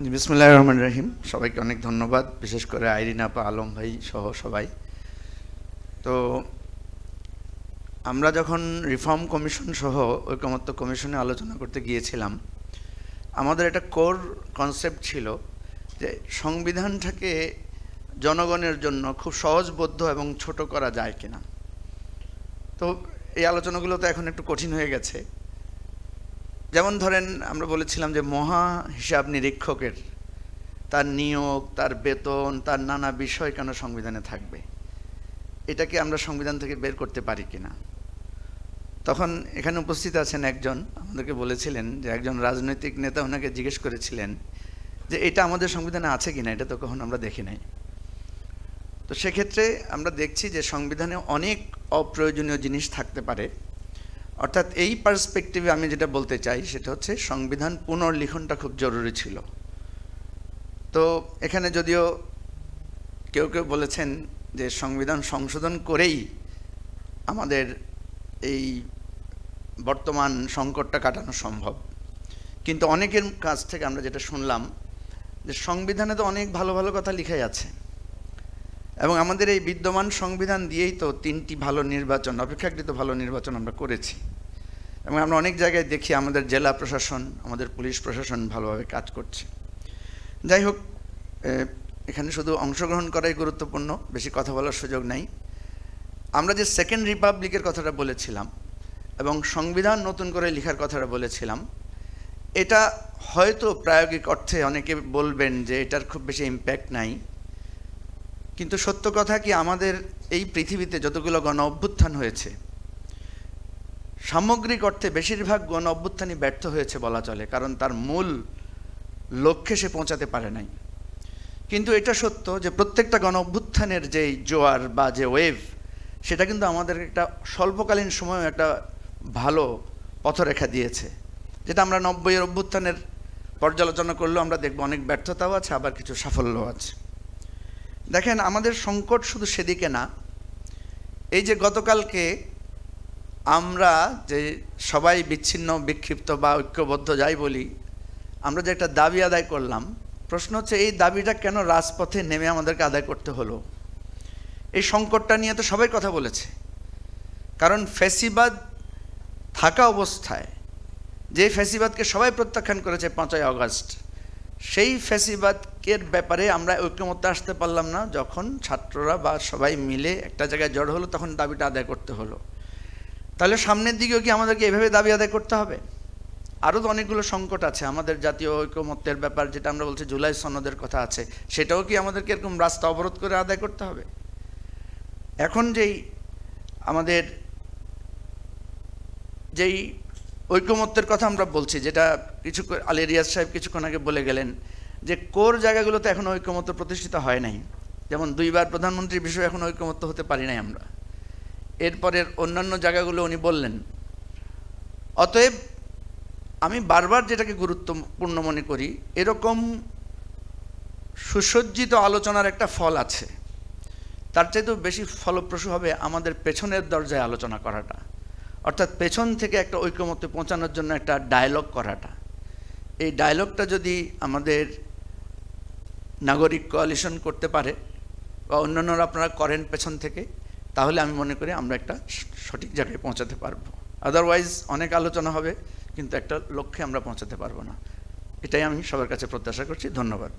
জি, বিসমিল্লাহির রহমানির রহিম। সবাইকে অনেক ধন্যবাদ, বিশেষ করে আইরিন আপা, আলম ভাই সহ সবাই। তো আমরা যখন রিফর্ম কমিশন সহ ঐকমত্য কমিশনে আলোচনা করতে গিয়েছিলাম, আমাদের একটা কোর কনসেপ্ট ছিল যে সংবিধানটাকে জনগণের জন্য খুব সহজবোধ্য এবং ছোট করা যায় কিনা। তো এই আলোচনাগুলো তো এখন একটু কঠিন হয়ে গেছে। যেমন ধরেন, আমরা বলেছিলাম যে মহা হিসাব নিরীক্ষকের তার নিয়োগ, তার বেতন, তার নানা বিষয় কেন সংবিধানে থাকবে, এটাকে আমরা সংবিধান থেকে বের করতে পারি কিনা। তখন এখানে উপস্থিত আছেন একজন আমাদেরকে বলেছিলেন যে একজন রাজনৈতিক নেতা ওনাকে জিজ্ঞেস করেছিলেন যে এটা আমাদের সংবিধানে আছে কিনা, এটা তো কখন আমরা দেখি নাই। তো সেক্ষেত্রে আমরা দেখছি যে সংবিধানে অনেক অপ্রয়োজনীয় জিনিস থাকতে পারে। অর্থাৎ এই পার্সপেক্টিভে আমি যেটা বলতে চাই সেটা হচ্ছে সংবিধান পুনর্লিখনটা খুব জরুরি ছিল। তো এখানে যদিও কেউ কেউ বলেছেন যে সংবিধান সংশোধন করেই আমাদের এই বর্তমান সংকটটা কাটানো সম্ভব, কিন্তু অনেকের কাছ থেকে আমরা যেটা শুনলাম যে সংবিধানে তো অনেক ভালো ভালো কথা লিখাই আছে, এবং আমাদের এই বিদ্যমান সংবিধান দিয়েই তো 3টি ভালো নির্বাচন, অপেক্ষাকৃত ভালো নির্বাচন আমরা করেছি, এবং আমরা অনেক জায়গায় দেখি আমাদের জেলা প্রশাসন, আমাদের পুলিশ প্রশাসন ভালোভাবে কাজ করছে। যাই হোক, এখানে শুধু অংশগ্রহণ করাই গুরুত্বপূর্ণ, বেশি কথা বলার সুযোগ নাই। আমরা যে সেকেন্ড রিপাবলিকের কথাটা বলেছিলাম এবং সংবিধান নতুন করে লেখার কথাটা বলেছিলাম, এটা হয়তো প্রায়োগিক অর্থে অনেকে বলবেন যে এটার খুব বেশি ইম্প্যাক্ট নাই, কিন্তু সত্য কথা কি, আমাদের এই পৃথিবীতে যতগুলো গণ অভ্যুত্থান হয়েছে, সামগ্রিক অর্থে বেশিরভাগ গণ অভ্যুত্থানই ব্যর্থ হয়েছে বলা চলে, কারণ তার মূল লক্ষ্যে সে পৌঁছাতে পারে নাই। কিন্তু এটা সত্য যে প্রত্যেকটা গণ অভ্যুত্থানের যে জোয়ার বা যে ওয়েভ, সেটা কিন্তু আমাদের একটা স্বল্পকালীন সময়ে একটা ভালো পথরেখা দিয়েছে, যেটা আমরা 90-এর অভ্যুত্থানের পর্যালোচনা করলেও আমরা দেখব অনেক ব্যর্থতাও আছে, আবার কিছু সাফল্যও আছে। দেখেন, আমাদের সংকট শুধু সেদিকে না। এই যে গতকালকে আমরা যে সবাই বিচ্ছিন্ন, বিক্ষিপ্ত বা ঐক্যবদ্ধ যাই বলি, আমরা যে একটা দাবি আদায় করলাম, প্রশ্ন হচ্ছে এই দাবিটা কেন রাজপথে নেমে আমাদেরকে আদায় করতে হলো। এই সংকটটা নিয়ে তো সবাই কথা বলেছে, কারণ ফ্যাসিবাদ থাকা অবস্থায়, যে ফ্যাসিবাদকে সবাই প্রত্যাখ্যান করেছে 5ই আগস্ট, সেই ফ্যাসিবাদের ব্যাপারে আমরা ঐক্যমত্য আসতে পারলাম না। যখন ছাত্ররা বা সবাই মিলে একটা জায়গায় জড়ো হলো, তখন দাবিটা আদায় করতে হলো। তাহলে সামনের দিকেও কি আমাদেরকে এভাবে দাবি আদায় করতে হবে? আরও তো অনেকগুলো সংকট আছে, আমাদের জাতীয় ঐক্যমত্যের ব্যাপার, যেটা আমরা বলছি জুলাই সনদের কথা আছে, সেটাও কি আমাদেরকে এরকম রাস্তা অবরোধ করে আদায় করতে হবে? এখন আমাদের যেই ঐক্যমত্যের কথা আমরা বলছি, যেটা আলী রিয়াজ সাহেব কিছুক্ষণ আগে বলে গেলেন, যে কোর জায়গাগুলোতে এখনও ঐক্যমত্য প্রতিষ্ঠিত হয় নাই। যেমন 2বার প্রধানমন্ত্রীর বিষয়ে এখন ঐক্যমত্য হতে পারি নাই আমরা। এরপরের অন্যান্য জায়গাগুলো উনি বললেন। অতএব আমি বারবার যেটাকে গুরুত্বপূর্ণ মনে করি, এরকম সুসজ্জিত আলোচনার একটা ফল আছে, তার চাইতেও বেশি ফলপ্রসূ হবে আমাদের পেছনের দরজায় আলোচনা করাটা, অর্থাৎ পেছন থেকে একটা ঐক্যমত্যে পৌঁছানোর জন্য একটা ডায়লগ করাটা। এই ডায়লগটা যদি আমাদের নাগরিক কোয়ালিশন করতে পারে বা অন্যান্যরা আপনারা করেন পেছন থেকে, তাহলে আমি মনে করি আমরা একটা সঠিক জায়গায় পৌঁছাতে পারবো। আদারওয়াইজ অনেক আলোচনা হবে, কিন্তু একটা লক্ষ্যে আমরা পৌঁছাতে পারবো না। এটাই আমি সবার কাছে প্রত্যাশা করছি। ধন্যবাদ।